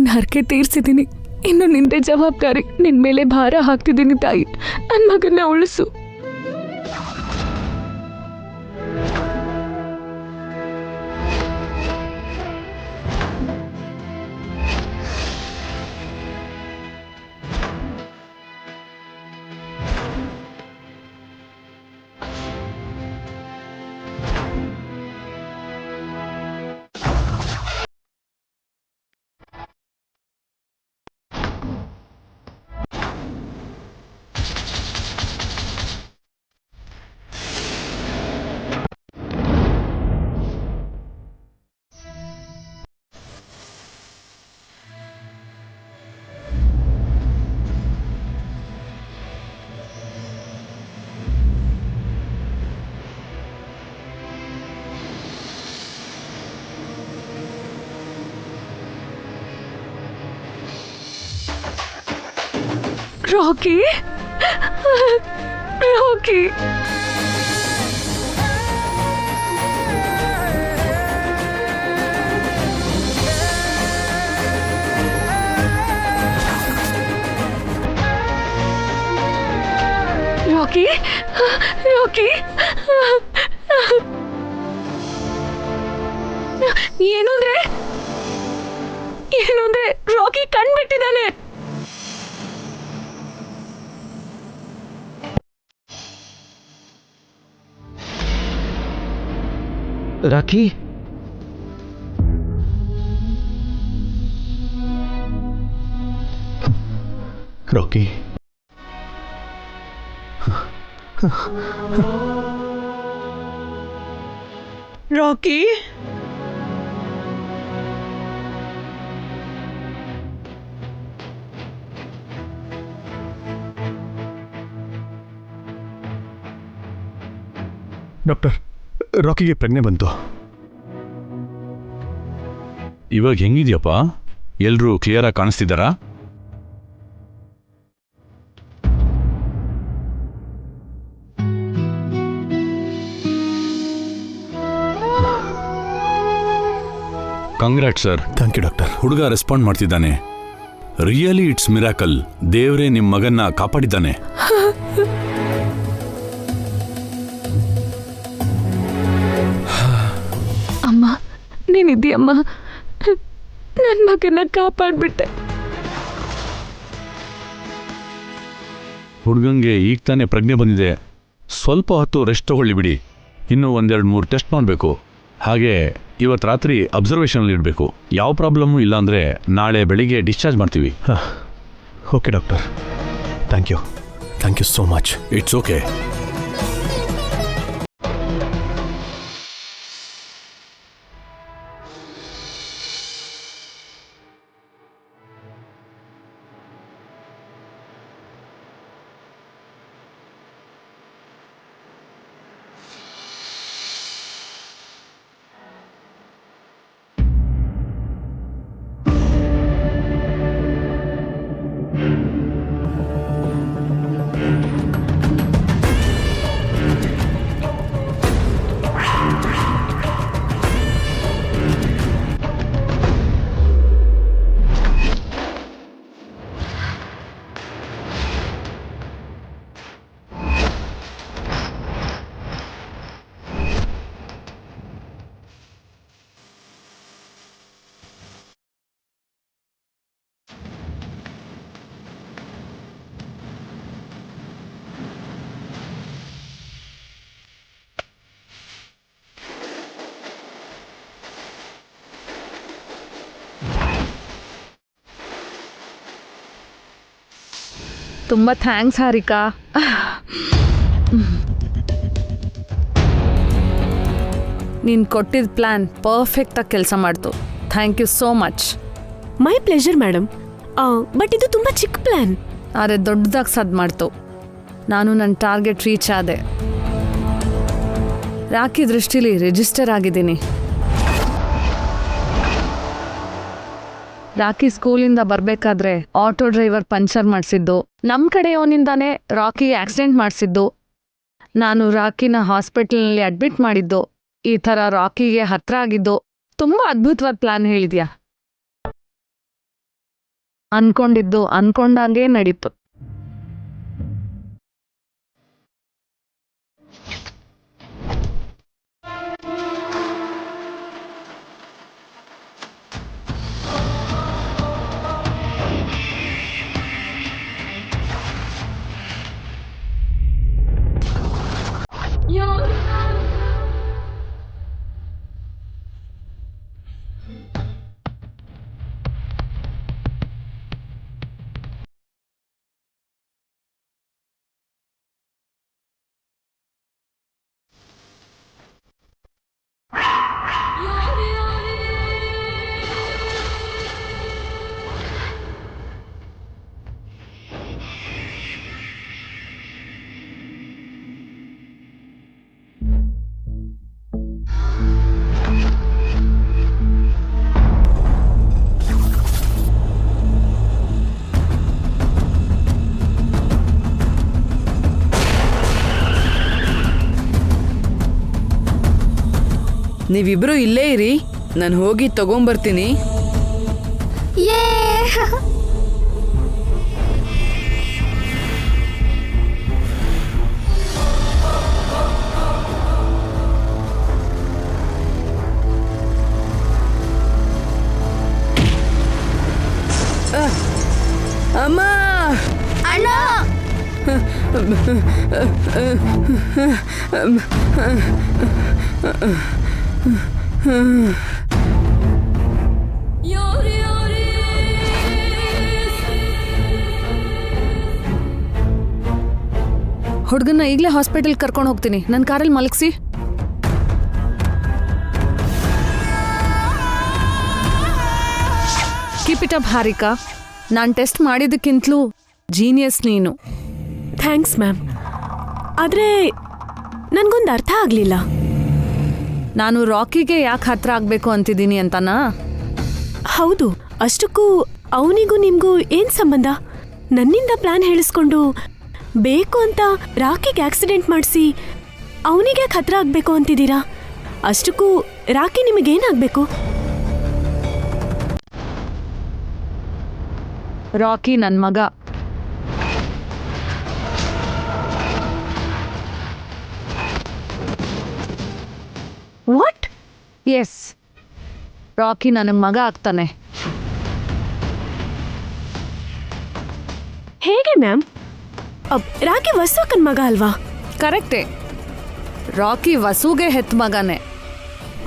ನಿನ್ನ ಹರಕೆ ತೀರ್ಸಿದ್ದೀನಿ. ಇನ್ನು ನಿಂದೆ ಜವಾಬ್ದಾರಿ. ನಿನ್ ಮೇಲೆ ಭಾರ ಹಾಕ್ತಿದ್ದೀನಿ ತಾಯಿ. ನನ್ನ ಮಗನ್ನ ಉಳಿಸು. ರಾಕಿ, ರಾಕಿ, ರಾಕಿ, ರಾಕಿ, ಏನು ಅಂದ್ರೆ ರಾಕಿ ಕಣ್ಬಿಟ್ಟಿದ್ದಾನೆ. ರಾಕಿ, ರಾಕಿ, ರಾಕಿ, ಡಾಕ್ಟರ್, ರಾಕಿಗೆ ಪ್ರಜ್ಞೆ ಬಂತು. ಇವಾಗ ಹೆಂಗಿದ್ಯಪ್ಪ? ಎಲ್ರೂ ಕ್ಲಿಯರ್ ಆಗಿ ಕಾಣಿಸ್ತಿದ್ದಾರಾ? Congrat sir. Thank you doctor. ಹುಡುಗ ರೆಸ್ಪಾಂಡ್ ಮಾಡ್ತಿದ್ದಾನೆ. Really it's miracle. ದೇವ್ರೇ ನಿಮ್ಮ ಮಗನ್ನ ಕಾಪಾಡಿದ್ದಾನೆ. ಅಮ್ಮ, ನೀನಿದ್ದೀಯಮ್ಮ. ನನ್ನ ಮಗನ್ನ ಕಾಪಾಡ್ಬಿಟ್ಟೆ. ಹುಡುಗಂಗೆ ಈಗ ತಾನೇ ಪ್ರಜ್ಞೆ ಬಂದಿದೆ. ಸ್ವಲ್ಪ ಹೊತ್ತು ರೆಸ್ಟ್ ತಗೊಳ್ಳಿ ಬಿಡಿ. ಇನ್ನೂ 1-2-3 ಟೆಸ್ಟ್ ಮಾಡಬೇಕು. ಹಾಗೆ ಇವತ್ತು ರಾತ್ರಿ ಅಬ್ಸರ್ವೇಷನಲ್ಲಿ ಇಡಬೇಕು. ಯಾವ ಪ್ರಾಬ್ಲಮ್ಮು ಇಲ್ಲ ಅಂದರೆ ನಾಳೆ ಬೆಳಿಗ್ಗೆ ಡಿಸ್ಚಾರ್ಜ್ ಮಾಡ್ತೀವಿ. Okay doctor, thank you so much. It's okay. ತುಂಬ ಥ್ಯಾಂಕ್ಸ್ ಹಾರಿಕಾ. ನೀನು ಕೊಟ್ಟಿದ್ದ ಪ್ಲ್ಯಾನ್ ಪರ್ಫೆಕ್ಟಾಗಿ ಕೆಲಸ ಮಾಡ್ತು. Thank you so much. My pleasure madam. But ಇದು ತುಂಬ ಚಿಕ್ಕ ಪ್ಲ್ಯಾನ್. ಆದರೆ ದೊಡ್ಡದಾಗಿ ಸದ್ ಮಾಡ್ತು. ನಾನು ನನ್ನ ಟಾರ್ಗೆಟ್ ರೀಚ್ ಆದೆ. ರಾಕಿ ದೃಷ್ಟಿಲಿ ರಿಜಿಸ್ಟರ್ ಆಗಿದ್ದೀನಿ. ರಾಕಿ ಸ್ಕೂಲಿಂದ ಬರಬೇಕಾದ್ರೆ ಆಟೋ ಡ್ರೈವರ್ ಪಂಚರ್ ಮಾಡಿಸಿದ್ದು, ನಮ್ಮ ಕಡೆಯವನಿಂದಾನೇ ರಾಕಿ ಆಕ್ಸಿಡೆಂಟ್ ಮಾಡಿಸಿದ್ದು, ನಾನು ರಾಕಿನ ಹಾಸ್ಪಿಟಲ್ನಲ್ಲಿ ಅಡ್ಮಿಟ್ ಮಾಡಿದ್ದು, ಈ ಥರ ರಾಕಿಗೆ ಹತ್ರ ಆಗಿದ್ದು. ತುಂಬ ಅದ್ಭುತವಾದ ಪ್ಲಾನ್ ಹೇಳಿದ್ಯಾ. ಅನ್ಕೊಂಡಿದ್ದು ಅನ್ಕೊಂಡಾಗೆ ನಡೀತು. ನೀವಿಬ್ರು ಇಲ್ಲೇ ಇರಿ, ನಾನು ಹೋಗಿ ತಗೊಂಬರ್ತೀನಿ. ಅಮ್ಮ, ಅಣ್ಣ, ಹುಡುಗನ್ನ ಈಗಲೇ ಹಾಸ್ಪಿಟಲ್ ಕರ್ಕೊಂಡು ಹೋಗ್ತೀನಿ. ನನ್ನ ಕಾರಲ್ಲಿ ಮಲಗಿಸಿ. Keep it up Harika. ನಾನು ಟೆಸ್ಟ್ ಮಾಡಿದ್ದಕ್ಕಿಂತಲೂ ಜೀನಿಯಸ್ ನೀನು. Thanks ma'am. ಆದರೆ ನನಗೊಂದು ಅರ್ಥ ಆಗಲಿಲ್ಲ. ನಾನು ರಾಕಿಗೆ ಯಾಕೆ ಹತ್ರ ಆಗಬೇಕು ಅಂತಿದ್ದೀನಿ ಅಂತನಾ? ಹೌದು, ಅಷ್ಟಕ್ಕೂ ಅವನಿಗೂ ನಿಮಗೂ ಏನು ಸಂಬಂಧ? ನನ್ನಿಂದ ಪ್ಲಾನ್ ಹೇಳಿಸ್ಕೊಂಡು ಬೇಕು ಅಂತ ರಾಕಿಗೆ ಆಕ್ಸಿಡೆಂಟ್ ಮಾಡಿಸಿ ಅವನಿಗೆ ಯಾಕೆ ಹತ್ರ ಆಗಬೇಕು ಅಂತಿದ್ದೀರಾ? ಅಷ್ಟಕ್ಕೂ ರಾಕಿ ನಿಮಗೇನಾಗಬೇಕು? ರಾಕಿ ನನ್ನ ಮಗ. ವಾಟ್? ಎಸ್, ರಾಕಿ ನನಗೆ ಮಗ ಆಗ್ತಾನೆ. ಹೇಗೆ ಮ್ಯಾಮ್? ರಾಕಿ ವಸುಕನ್ ಮಗ ಅಲ್ವಾ? ಕರೆಕ್ಟೇ, ರಾಕಿ ವಸುಗೆ ಹೆತ್ತ ಮಗನೇ.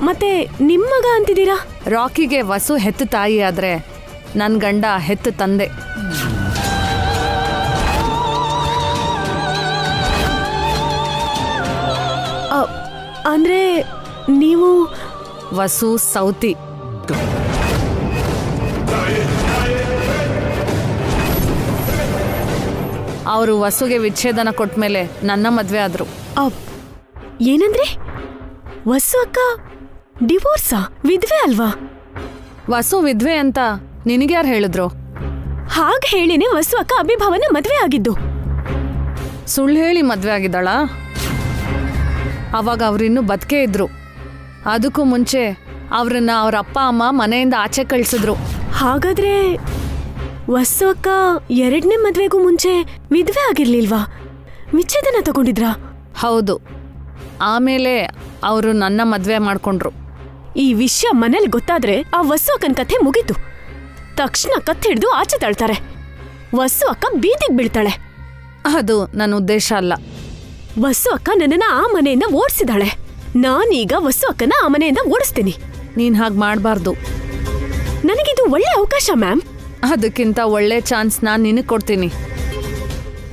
ಮತ್ತೆ ನಿಮ್ಮ ಮಗ ಅಂತಿದ್ದೀರಾ? ರಾಕಿಗೆ ವಸು ಹೆತ್ತ ತಾಯಿ ಆದ್ರೆ ನನ್ನ ಗಂಡ ಹೆತ್ತ ತಂದೆ. ಅಂದ್ರೆ ನೀವು ವಸು ಸೌತಿ. ಅವರು ವಸುಗೆ ವಿಚ್ಛೇದನ ಕೊಟ್ಮೇಲೆ ನನ್ನ ಮದ್ವೆ ಆದ್ರು. ಏನಂದ್ರೆ ವಸು ಅಕ್ಕ ಡಿವೋರ್ಸಾ? ವಿಧವೆ ಅಲ್ವಾ? ವಸು ವಿಧವೆ ಅಂತ ನಿನಗ್ಯಾರು ಹೇಳಿದ್ರು? ಹಾಗೆ ಹೇಳಿನೇ ವಸು ಅಕ್ಕ ಅಭಿಭಾವನ ಮದ್ವೆ ಆಗಿದ್ದು. ಸುಳ್ಳು ಹೇಳಿ ಮದ್ವೆ ಆಗಿದ್ದಾಳಾ? ಅವಾಗ ಅವರಿನ್ನೂ ಬದುಕೇ ಇದ್ರು. ಅದಕ್ಕೂ ಮುಂಚೆ ಅವ್ರನ್ನ ಅವ್ರ ಅಪ್ಪ ಅಮ್ಮ ಮನೆಯಿಂದ ಆಚೆ ಕಳಿಸಿದ್ರು. ಹಾಗಾದ್ರೆ ವಸು ಅಕ್ಕ ಎರಡನೇ ಮದ್ವೆಗೂ ಮುಂಚೆ ವಿಧವೆ ಆಗಿರ್ಲಿಲ್ವಾ? ವಿಚ್ಛೇದನ ತಗೊಂಡಿದ್ರಾ? ಹೌದು, ಆಮೇಲೆ ಅವರು ನನ್ನ ಮದ್ವೆ ಮಾಡ್ಕೊಂಡ್ರು. ಈ ವಿಷಯ ಮನೇಲಿ ಗೊತ್ತಾದ್ರೆ ಆ ವಸು ಅಕ್ಕನ ಕಥೆ ಮುಗೀತು. ತಕ್ಷಣ ಕತ್ತೆ ಹಿಡಿದು ಆಚೆ ತಳ್ತಾರೆ. ವಸು ಅಕ್ಕ ಬೀದಿಗೆ ಬೀಳ್ತಾಳೆ. ಅದು ನನ್ನ ಉದ್ದೇಶ ಅಲ್ಲ. ವಸು ಅಕ್ಕ ನನ್ನನ್ನ ಆ ಮನೆಯಿಂದ ಓಡಿಸಿದಾಳೆ. ನಾನೀಗ ವಸು ಅಕ್ಕನ ಆ ಮನೆಯಿಂದ ಓಡಿಸ್ತೀನಿ. ನೀನ್ ಹಾಗೆ ಮಾಡಬಾರ್ದು. ನನಗಿದು ಒಳ್ಳೆ ಅವಕಾಶ ಮ್ಯಾಮ್. ಅದಕ್ಕಿಂತ ಒಳ್ಳೆ ಚಾನ್ಸ್ ನಾನು ನಿನಗೆ ಕೊಡ್ತೀನಿ.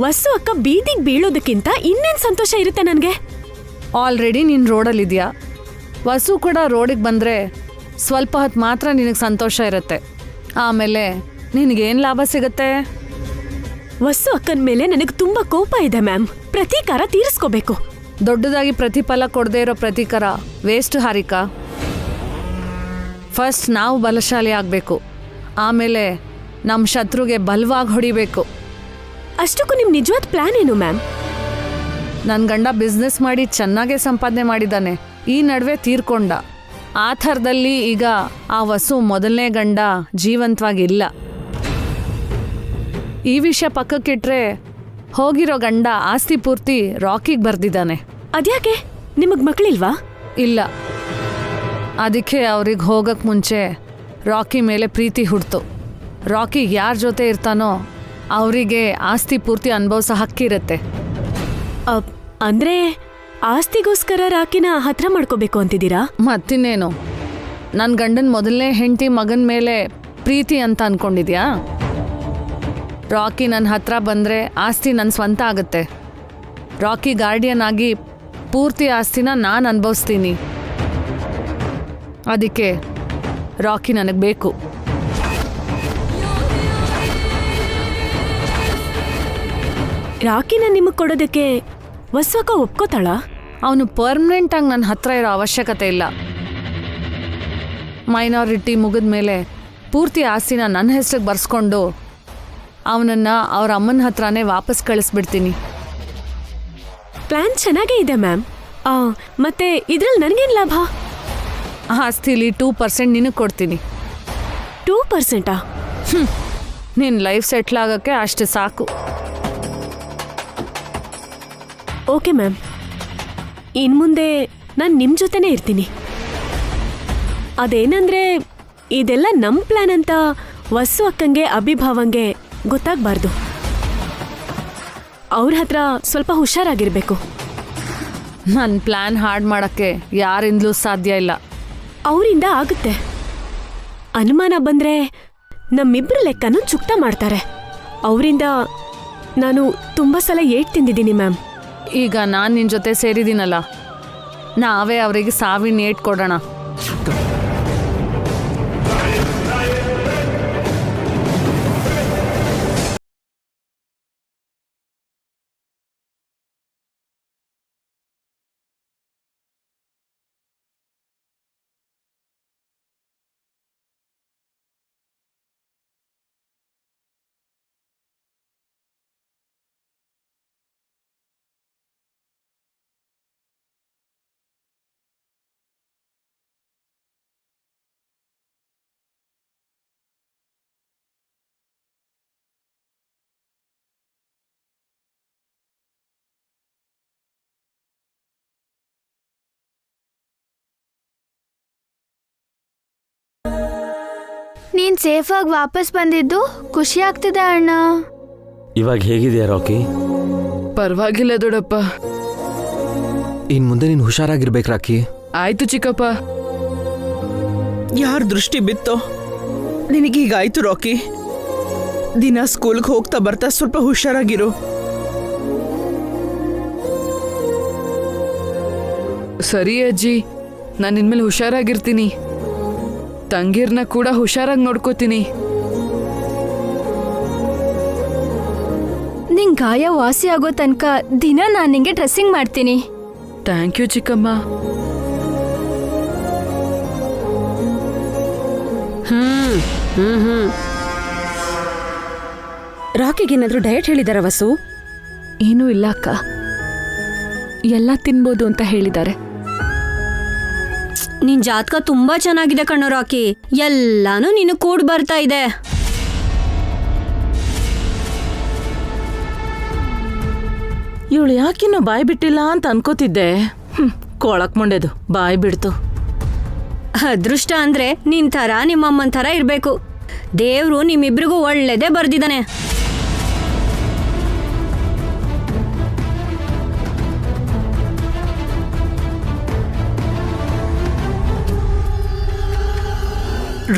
ವಸು ಅಕ್ಕ ಬೀದಿಗೆ ಬೀಳೋದಕ್ಕಿಂತ ಇನ್ನೇನ್ ಸಂತೋಷ ಇರುತ್ತೆ ನನಗೆ? ಆಲ್ರೆಡಿ ನೀನು ರೋಡಲ್ಲಿದ್ಯಾ. ವಸು ಕೂಡ ರೋಡಿಗೆ ಬಂದರೆ ಸ್ವಲ್ಪ ಹೊತ್ತು ಮಾತ್ರ ನಿನಗೆ ಸಂತೋಷ ಇರುತ್ತೆ. ಆಮೇಲೆ ನಿನಗೇನು ಲಾಭ ಸಿಗುತ್ತೆ? ವಸು ಅಕ್ಕನ ಮೇಲೆ ನನಗೆ ತುಂಬಾ ಕೋಪ ಇದೆ ಮ್ಯಾಮ್. ಪ್ರತೀಕಾರ ತೀರಿಸ್ಕೋಬೇಕು. ದೊಡ್ಡದಾಗಿ ಪ್ರತಿಫಲ ಕೊಡದೇ ಇರೋ ಪ್ರತೀಕಾರ ವೇಸ್ಟ್ ಹಾರಿಕಾ. ಫಸ್ಟ್ ನಾವು ಬಲಶಾಲಿ ಆಗಬೇಕು, ಆಮೇಲೆ ನಮ್ಮ ಶತ್ರುಗೆ ಬಲವಾಗಿ ಹೊಡಿಬೇಕು. ಅಷ್ಟಕ್ಕೂ ನಿಮ್ ನಿಜವಾದ ಪ್ಲಾನ್ ಏನು ಮ್ಯಾಮ್? ನನ್ನ ಗಂಡ ಬಿಸ್ನೆಸ್ ಮಾಡಿ ಚೆನ್ನಾಗೇ ಸಂಪಾದನೆ ಮಾಡಿದ್ದಾನೆ. ಈ ನಡುವೆ ತೀರ್ಕೊಂಡ. ಆ ಥರದಲ್ಲಿ ಈಗ ಆ ವಸು ಮೊದಲನೇ ಗಂಡ ಜೀವಂತವಾಗಿಲ್ಲ. ಈ ವಿಷಯ ಪಕ್ಕಕ್ಕಿಟ್ರೆ ಹೋಗಿರೋ ಗಂಡ ಆಸ್ತಿ ಪೂರ್ತಿ ರಾಕಿಗೆ ಬರ್ದಿದ್ದಾನೆ. ಅದ್ಯಾಕೆ ನಿಮಗ್ ಮಕ್ಕಳಿಲ್ವಾ? ಇಲ್ಲ, ಅದಕ್ಕೆ ಅವ್ರಿಗೆ ಹೋಗಕ್ಕೆ ಮುಂಚೆ ರಾಕಿ ಮೇಲೆ ಪ್ರೀತಿ ಹುಡ್ತು. ರಾಕಿಗೆ ಯಾರ ಜೊತೆ ಇರ್ತಾನೋ ಅವರಿಗೆ ಆಸ್ತಿ ಪೂರ್ತಿ ಅನುಭವಿಸೋ ಹಕ್ಕಿರುತ್ತೆ. ಅಂದ್ರೆ ಆಸ್ತಿಗೋಸ್ಕರ ರಾಕಿನ ಹತ್ರ ಮಾಡ್ಕೋಬೇಕು ಅಂತಿದ್ದೀರಾ? ಮತ್ತಿನ್ನೇನು, ನನ್ನ ಗಂಡನ ಮೊದಲನೇ ಹೆಂಡತಿ ಮಗನ ಮೇಲೆ ಪ್ರೀತಿ ಅಂತ ಅನ್ಕೊಂಡಿದ್ಯಾ? ರಾಕಿ ನನ್ನ ಹತ್ರ ಬಂದರೆ ಆಸ್ತಿ ನನ್ನ ಸ್ವಂತ ಆಗುತ್ತೆ. ರಾಕಿ ಗಾರ್ಡಿಯನ್ ಆಗಿ ಪೂರ್ತಿ ಆಸ್ತಿನ ನಾನು ಅನುಭವಿಸ್ತೀನಿ. ಅದಕ್ಕೆ ರಾಕಿ ನನಗೆ ಬೇಕು. ರಾಕಿನ ನಿಮಗ್ ಕೊಡೋದಕ್ಕೆ ವಸ್ವಕ ಒಪ್ಕೋತಾಳ? ಅವನು ಪರ್ಮನೆಂಟಾಗಿ ನನ್ನ ಹತ್ರ ಇರೋ ಅವಶ್ಯಕತೆ ಇಲ್ಲ. ಮೈನಾರಿಟಿ ಮುಗಿದ ಮೇಲೆ ಪೂರ್ತಿ ಆಸ್ತಿನ ನನ್ನ ಹೆಸ್ರಿಗೆ ಬರ್ಸ್ಕೊಂಡು ಅವನನ್ನು ಅವ್ರ ಅಮ್ಮನ ಹತ್ರನೇ ವಾಪಸ್ ಕಳಿಸ್ಬಿಡ್ತೀನಿ. ಪ್ಲಾನ್ ಚೆನ್ನಾಗೇ ಇದೆ ಮ್ಯಾಮ್. ಮತ್ತೆ ಇದ್ರಲ್ಲಿ ನನಗೇನು ಲಾಭ? ಆಸ್ತಿಲಿ 2% ನಿನಗೆ ಕೊಡ್ತೀನಿ. 2%? ನಿನ್ನ ಲೈಫ್ ಸೆಟ್ಲ್ ಆಗೋಕ್ಕೆ ಅಷ್ಟು ಸಾಕು. ಓಕೆ ಮ್ಯಾಮ್, ಇನ್ಮುಂದೆ ನಾನು ನಿಮ್ಮ ಜೊತೆನೇ ಇರ್ತೀನಿ. ಅದೇನಂದ್ರೆ ಇದೆಲ್ಲ ನಮ್ಮ ಪ್ಲಾನ್ ಅಂತ ವಸ್ಸು ಅಕ್ಕಂಗೆ ಅಭಿಭಾವಂಗೆ ಗೊತ್ತಾಗಬಾರ್ದು. ಅವ್ರ ಹತ್ರ ಸ್ವಲ್ಪ ಹುಷಾರಾಗಿರ್ಬೇಕು. ನನ್ನ ಪ್ಲ್ಯಾನ್ ಹಾಳು ಮಾಡೋಕ್ಕೆ ಯಾರಿಂದಲೂ ಸಾಧ್ಯ ಇಲ್ಲ. ಅವರಿಂದ ಆಗುತ್ತೆ. ಅನುಮಾನ ಬಂದರೆ ನಮ್ಮಿಬ್ಬರ ಲೆಕ್ಕನೂ ಚುಕ್ತ ಮಾಡ್ತಾರೆ. ಅವರಿಂದ ನಾನು ತುಂಬ ಸಲ ಏಟ್ ತಿಂದಿದ್ದೀನಿ ಮ್ಯಾಮ್. ಈಗ ನಾನು ನಿನ್ನ ಜೊತೆ ಸೇರಿದ್ದೀನಲ್ಲ, ನಾವೇ ಅವರಿಗೆ ಸಾವಿನ ಏಟ್ ಕೊಡೋಣ. ನೀನ್ ಸೇಫಾಗಿ ವಾಪಸ್ ಬಂದಿದ್ದು ಖುಷಿ ಆಗ್ತಿದೆ ಅಣ್ಣ. ಇವಾಗ ಹೇಗಿದೆಯಾ ರಾಕಿ? ಪರವಾಗಿಲ್ಲ ದೊಡ್ಡಪ್ಪ. ಇನ್ ಮುಂದೆ ನೀನು ಹುಷಾರಾಗಿರ್ಬೇಕು ರಾಕಿ. ಆಯ್ತು ಚಿಕ್ಕಪ್ಪ. ಯಾರ ದೃಷ್ಟಿ ಬಿತ್ತೋ ನಿನಗೀಗಾಯ್ತು ರಾಕಿ. ದಿನ ಸ್ಕೂಲ್ಗೆ ಹೋಗ್ತಾ ಬರ್ತಾ ಸ್ವಲ್ಪ ಹುಷಾರಾಗಿರು. ಸರಿ ಅಜ್ಜಿ, ನಾನು ಇನ್ಮೇಲೆ ಹುಷಾರಾಗಿರ್ತೀನಿ. ತಂಗೀರ್ನ ಕೂಡ ಹುಷಾರಾಗಿ ನೋಡ್ಕೋತೀನಿ. ನಿನ್ ಗಾಯ ವಾಸಿ ಆಗೋ ತನಕ ದಿನ ನಾನು ನಿಂಗೆ ಡ್ರೆಸ್ಸಿಂಗ್ ಮಾಡ್ತೀನಿ. ಥ್ಯಾಂಕ್ ಯು ಚಿಕ್ಕಮ್ಮ. ರಾಕಿಗೇನಾದ್ರೂ ಡಯಟ್ ಹೇಳಿದಾರ ವಸು? ಏನೂ ಇಲ್ಲ ಅಕ್ಕ, ಎಲ್ಲ ತಿನ್ಬೋದು ಅಂತ ಹೇಳಿದ್ದಾರೆ. ನಿನ್ ಜಾತಕ ತುಂಬಾ ಚೆನ್ನಾಗಿದೆ ಕಣ್ಣೋ ರಾಕಿ. ಎಲ್ಲಾನು ನೀನು ಕೂಡ್ ಬರ್ತಾ ಇದೆ. ಇವಳು ಯಾಕಿನ್ನೂ ಬಾಯಿ ಬಿಟ್ಟಿಲ್ಲ ಅಂತ ಅನ್ಕೋತಿದ್ದೆ. ಕೊಳಕ್ ಮುಂಡೆದು ಬಾಯಿ ಬಿಡ್ತು. ಅದೃಷ್ಟ ಅಂದ್ರೆ ನಿನ್ ಥರ ನಿಮ್ಮಮ್ಮನ್ ಥರ ಇರ್ಬೇಕು. ದೇವ್ರು ನಿಮ್ಮಿಬ್ರಿಗೂ ಒಳ್ಳೇದೇ ಬರ್ದಿದ್ದಾನೆ.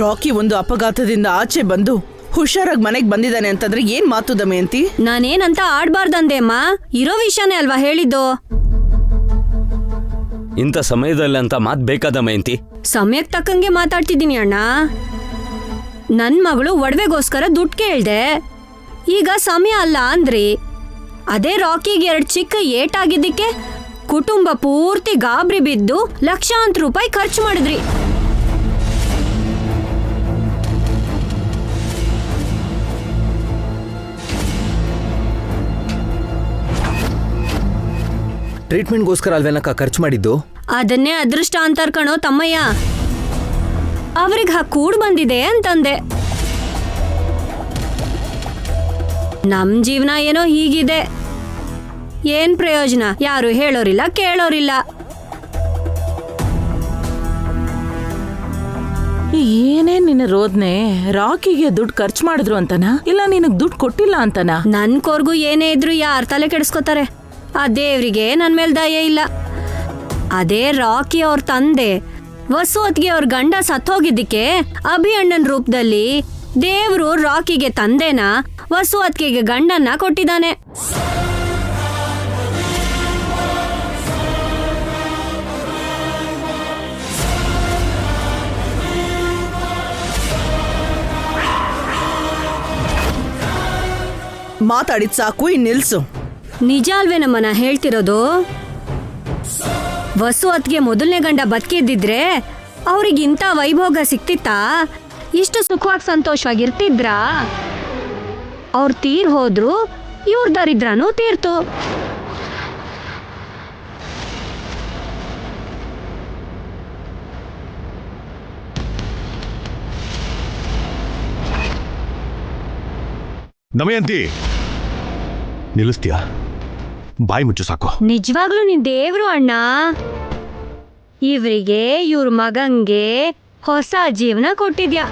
ರಾಕಿ ಒಂದು ಅಪಘಾತದಿಂದ ಆಚೆ ಬಂದು ಹುಷಾರಾಗಿ ಮನೆಗೆ ಬಂದಿದ್ದಾನೆ ಅಂತಂದ್ರೆ ಏನ್ ಮಾತು ದಮಯಂತಿ? ನಾನೇನಂತ ಆಡ್ಬಾರ್ದಂದೆ ಅಮ್ಮ, ಇರೋ ವಿಷಯನೇ ಅಲ್ವಾ ಹೇಳಿದ್ದು. ಇಂಥ ಸಮಯದಲ್ಲಿ ಅಂತ ಮಾತು ಬೇಕಾದ ಮಯಂತಿ. ಸಮಯಕ್ಕೆ ತಕ್ಕಂಗೆ ಮಾತಾಡ್ತಿದ್ದೀನಿ ಅಣ್ಣ. ನನ್ ಮಗಳು ಒಡವೆಗೋಸ್ಕರ ದುಡ್ಡು ಕೇಳ್ದೆ, ಈಗ ಸಮಯ ಅಲ್ಲ ಅಂದ್ರಿ. ಅದೇ ರಾಕಿಗೆ 2 ಚಿಕ್ಕ ಏಟಾಗಿದ್ದಕ್ಕೆ ಕುಟುಂಬ ಪೂರ್ತಿ ಗಾಬರಿ ಬಿದ್ದು ಲಕ್ಷಾಂತರ ರೂಪಾಯಿ ಖರ್ಚು ಮಾಡಿದ್ರಿ. ಟ್ರೀಟ್ಮೆಂಟ್ಗೋಸ್ಕರ ಅಲ್ವೇನಕ್ಕ ಖರ್ಚು ಮಾಡಿದ್ದು? ಅದನ್ನೇ ಅದೃಷ್ಟ ಅಂತಾರ್ ಕಣೋ ತಮ್ಮಯ್ಯ. ಅವ್ರಿಗೆ ಕೂಡ್ ಬಂದಿದೆ ಅಂತಂದೆ. ನಮ್ ಜೀವನ ಏನೋ ಹೀಗಿದೆ. ಏನ್ ಪ್ರಯೋಜನ? ಯಾರು ಹೇಳೋರಿಲ್ಲ ಕೇಳೋರಿಲ್ಲ. ಏನೇ ನಿನ್ನ ರೋದ್ನೆ? ರಾಕಿಗೆ ದುಡ್ಡು ಖರ್ಚು ಮಾಡಿದ್ರು ಅಂತನಾ ಇಲ್ಲ ನಿನಗ್ ದುಡ್ಡು ಕೊಟ್ಟಿಲ್ಲ ಅಂತನಾ? ನನ್ ಕೊರ್ಗು ಏನೇ ಇದ್ರು ಯಾರ್ ತಲೆ ಕೆಡಿಸ್ಕೋತಾರೆ? ಆ ದೇವ್ರಿಗೆ ನನ್ ಮೇಲ್ ದಯೆ ಇಲ್ಲ. ಅದೇ ರಾಕಿ ಅವ್ರ ತಂದೆ ವಸು ಅತ್ಗೆ ಅವ್ರ ಗಂಡ ಸತ್ತೋಗಿದ್ದಕ್ಕೆ ಅಭಿ ಅಣ್ಣನ್ ರೂಪದಲ್ಲಿ ದೇವ್ರು ರಾಕಿಗೆ ತಂದೆನ, ವಸು ಅತ್ಗೆಗೆ ಗಂಡನ್ನ ಕೊಟ್ಟಿದ್ದಾನೆ. ಮಾತಾಡಿದ್ ಸಾಕು, ಇನ್ ನಿಲ್ಸು. ನಿಜ ಅಲ್ವೇ ನಮ್ಮನ್ನ ಹೇಳ್ತಿರೋದು? ವಸು ಅತ್ಗೆ ಮೊದಲನೇ ಗಂಡ ಬದುಕಿದ್ದಿದ್ರೆ ಅವ್ರಿಗಿಂತ ವೈಭೋಗ ಸಿಕ್ತಿತ್ತಾ? ಇಷ್ಟು ಸುಖವಾಗಿ ಸಂತೋಷವಾಗಿರ್ತಿದ್ರಾ? ಅವ್ರು ತೀರ್ ಹೋದ್ರು, ಇವ್ರ ದರಿದ್ರನೂ ತೀರ್ತು. ದಮಯಂತಿ, ನಿಲ್ಲಿಸ್ತೀಯಾ? ಬಾಯಿ ಮುಚ್ಚು ಸಾಕು. ನಿಜವಾಗ್ಲೂ ನೀನ್ ದೇವ್ರು ಅಣ್ಣ. ಇವ್ರಿಗೆ ಇವ್ರ ಮಗಂಗೆ ಹೊಸ ಜೀವನ ಕೊಟ್ಟಿದ್ಯಾ.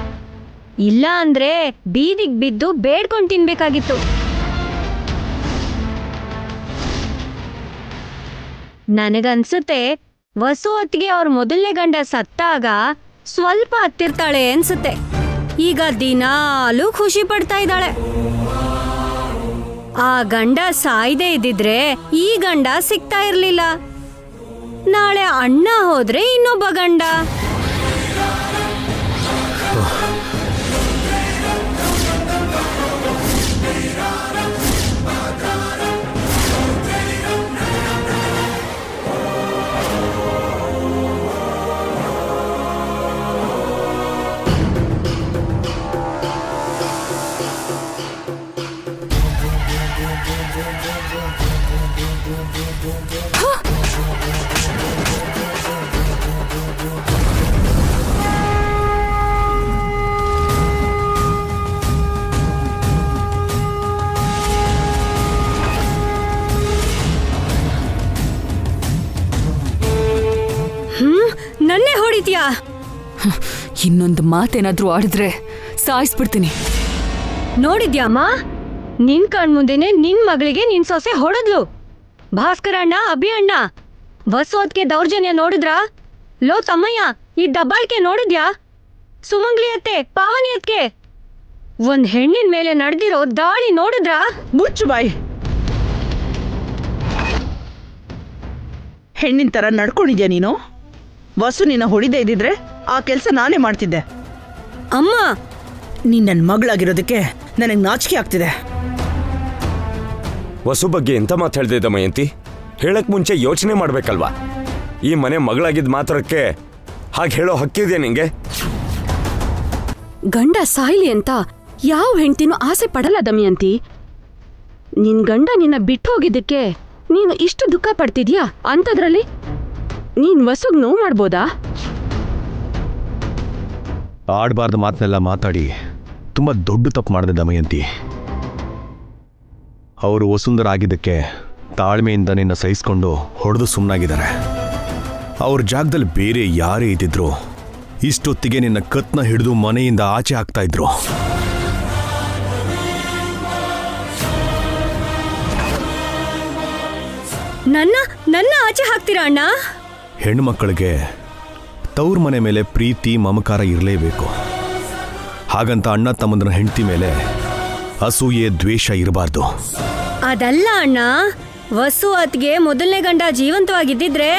ಇಲ್ಲ ಅಂದ್ರೆ ಬೀದಿಗ್ ಬಿದ್ದು ಬೇಡ್ಕೊಂಡ್ ತಿನ್ಬೇಕಾಗಿತ್ತು. ನನಗನ್ಸುತ್ತೆ ವಸು ಅತ್ತಿಗೆ ಅವ್ರ ಮೊದಲನೇ ಗಂಡ ಸತ್ತಾಗ ಸ್ವಲ್ಪ ಹತ್ತಿರ್ತಾಳೆ ಅನ್ಸುತ್ತೆ. ಈಗ ದಿನಾಲೂ ಖುಷಿ ಪಡ್ತಾ ಇದ್ದಾಳೆ. ಆ ಗಂಡ ಸಾಯ್ದೇ ಇದ್ದಿದ್ರೆ ಈ ಗಂಡ ಸಿಗ್ತಾ ಇರ್ಲಿಲ್ಲ. ನಾಳೆ ಅಣ್ಣ ಹೋದ್ರೆ ಇನ್ನೊಬ್ಬ ಗಂಡ. ನನ್ನೇ ಹೊಡಿತ್ಯಾ? ಇನ್ನೊಂದು ಮಾತೇನಾದ್ರೂ ಆಡಿದ್ರೆ ಸಾಯಿಸ್ಬಿಡ್ತೀನಿ. ನೋಡಿದ್ಯಾಮ್ಮ, ನಿನ್ ಕಣ್ಮುಂದೆನೆ ನಿನ್ ಮಗಳಿಗೆ ನಿನ್ ಸೊಸೆ ಹೊಡೆದ್ಲು. ಭಾಸ್ಕರ ಅಣ್ಣ, ಅಭಿ ಅಣ್ಣ, ವಸು ಅತ್ಗೆ ದೌರ್ಜನ್ಯ ನೋಡಿದ್ರಾ? ಲೋ ತಮ್ಮಯ್ಯ, ಈ ದಬ್ಬಾಳಿಕೆ ನೋಡಿದ್ಯಾ? ಸುಮಂಗ್ಲಿ ಅತ್ತೆ, ಪಾವನಿ ಅತ್ಗೆ, ಒಂದ್ ಹೆಣ್ಣಿನ ಮೇಲೆ ನಡೆದಿರೋ ದಾಳಿ ನೋಡಿದ್ರಾ? ಮುಚ್ಚು ಬಾಯಿ. ಹೆಣ್ಣಿನ ತರ ನಡ್ಕೊಂಡಿದ್ಯಾ ನೀನು? ವಸು ನಿನ್ನ ಹೊಡಿದೇ ಇದ್ದಿದ್ರೆ ಆ ಕೆಲಸ ನಾನೇ ಮಾಡ್ತಿದ್ದೆ. ಅಮ್ಮ, ನೀನ್ ನನ್ನ ಮಗಳಾಗಿರೋದಕ್ಕೆ ನನಗೆ ನಾಚಿಕೆ ಆಗ್ತಿದೆ. ವಸು ಬಗ್ಗೆ ಎಂತ ಮಾತು ಹೇಳ್ದೆ ದಮಯಂತಿ? ಹೇಳಕ್ ಮುಂಚೆ ಯೋಚನೆ ಮಾಡ್ಬೇಕಲ್ವಾ? ಈ ಮನೆ ಮಗಳಾಗಿದ್ದ ಮಾತ್ರಕ್ಕೆ ಹಾಗೆ ಹೇಳೋ ಹಕ್ಕಿದೆಯಾ ನಿಂಗೆ? ಗಂಡ ಸಾಯ್ಲಿ ಅಂತ ಯಾವ ಹೆಂಡ್ತಿನೂ ಆಸೆ ಪಡಲ್ಲ ದಮಯಂತಿ. ನಿನ್ ಗಂಡ ನಿನ್ನ ಬಿಟ್ಟು ಹೋಗಿದ್ದಕ್ಕೆ ನೀನು ಇಷ್ಟು ದುಃಖ ಪಡ್ತಿದ್ಯಾ? ಅಂಥದ್ರಲ್ಲಿ ನೀನ್ ವಸುಗ್ ನೋವು ಮಾಡ್ಬೋದಾ? ಆಡಬಾರ್ದು ಮಾತನ್ನೆಲ್ಲ ಮಾತಾಡಿ ತುಂಬ ದೊಡ್ಡ ತಪ್ಪು ಮಾಡಿದೆ ದಮಯಂತಿ. ಅವರು ವಸುಂಧರ ಆಗಿದ್ದಕ್ಕೆ ತಾಳ್ಮೆಯಿಂದ ನಿನ್ನ ಸಹಿಸ್ಕೊಂಡು ಹೊಡೆದು ಸುಮ್ಮನಾಗಿದ್ದಾರೆ. ಅವ್ರ ಜಾಗದಲ್ಲಿ ಬೇರೆ ಯಾರೇ ಇದ್ದಿದ್ರು ಇಷ್ಟೊತ್ತಿಗೆ ನಿನ್ನ ಕತ್ನ ಹಿಡಿದು ಮನೆಯಿಂದ ಆಚೆ ಹಾಕ್ತಾ ಇದ್ರು. ನನ್ನ ಆಚೆ ಹಾಕ್ತೀರಾ ಅಣ್ಣ? ಹೆಣ್ಮಕ್ಕಳಿಗೆ ತವ್ರ ಮನೆ ಮೇಲೆ ಪ್ರೀತಿ ಮಮಕಾರ ಇರಲೇಬೇಕು. ಹಾಗಂತ ಅಣ್ಣ ತಮ್ಮಂದ್ರ ಹೆಂಡತಿ ಮೇಲೆ ಅಸೂಯೆ ದ್ವೇಷ ಇರಬಾರ್ದು. ಅದಲ್ಲ ಅಣ್ಣ, ವಸು ಅತ್ಗೆ ಮೊದಲನೇ ಗಂಡ ಜೀವಂತವಾಗಿದ್ದಿದ್ರೆ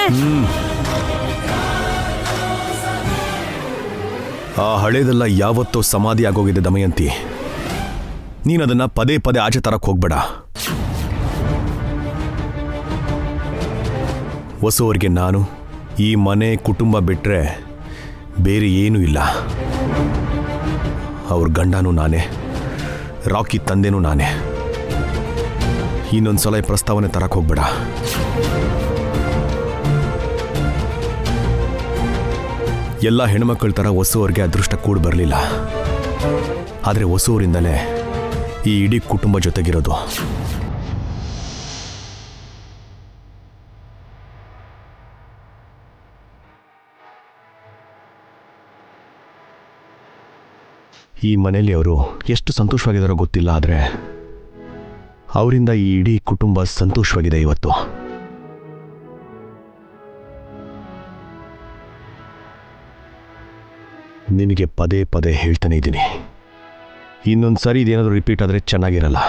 ಆ ಹಳೇದೆಲ್ಲ ಯಾವತ್ತೋ ಸಮಾಧಿ ಆಗೋಗಿದೆ ದಮಯಂತಿ. ನೀನದನ್ನ ಪದೇ ಪದೇ ಆಚೆ ತರಕ್ ಹೋಗ್ಬೇಡ. ವಸು ಅವ್ರಿಗೆ ನಾನು, ಈ ಮನೆ ಕುಟುಂಬ ಬಿಟ್ರೆ ಬೇರೆ ಏನೂ ಇಲ್ಲ. ಅವ್ರ ಗಂಡನೂ ನಾನೇ, ರಾಕಿ ತಂದೆನೂ ನಾನೇ. ಇನ್ನೊಂದ್ಸಲ ಈ ಪ್ರಸ್ತಾವನೆ ತರಕ್ ಹೋಗ್ಬೇಡ. ಎಲ್ಲ ಹೆಣ್ಮಕ್ಳ ಥರ ವಸು ಅವ್ರಿಗೆ ಅದೃಷ್ಟ ಕೂಡ ಬರಲಿಲ್ಲ. ಆದರೆ ವಸು ಅವರಿಂದಲೇ ಈ ಇಡೀ ಕುಟುಂಬ ಜೊತೆಗಿರೋದು. ಈ ಮನೆಯಲ್ಲಿ ಅವರು ಎಷ್ಟು ಸಂತೋಷವಾಗಿದ್ದಾರೋ ಗೊತ್ತಿಲ್ಲ, ಆದರೆ ಅವರಿಂದ ಈ ಇಡೀ ಕುಟುಂಬ ಸಂತೋಷವಾಗಿದೆ ಇವತ್ತು. ನಿನಗೆ ಪದೇ ಪದೇ ಹೇಳ್ತಾನೆ ಇದ್ದೀನಿ, ಇನ್ನೊಂದು ಸರಿ ಇದೇನಾದರೂ ರಿಪೀಟ್ ಆದರೆ ಚೆನ್ನಾಗಿರಲ್ಲ.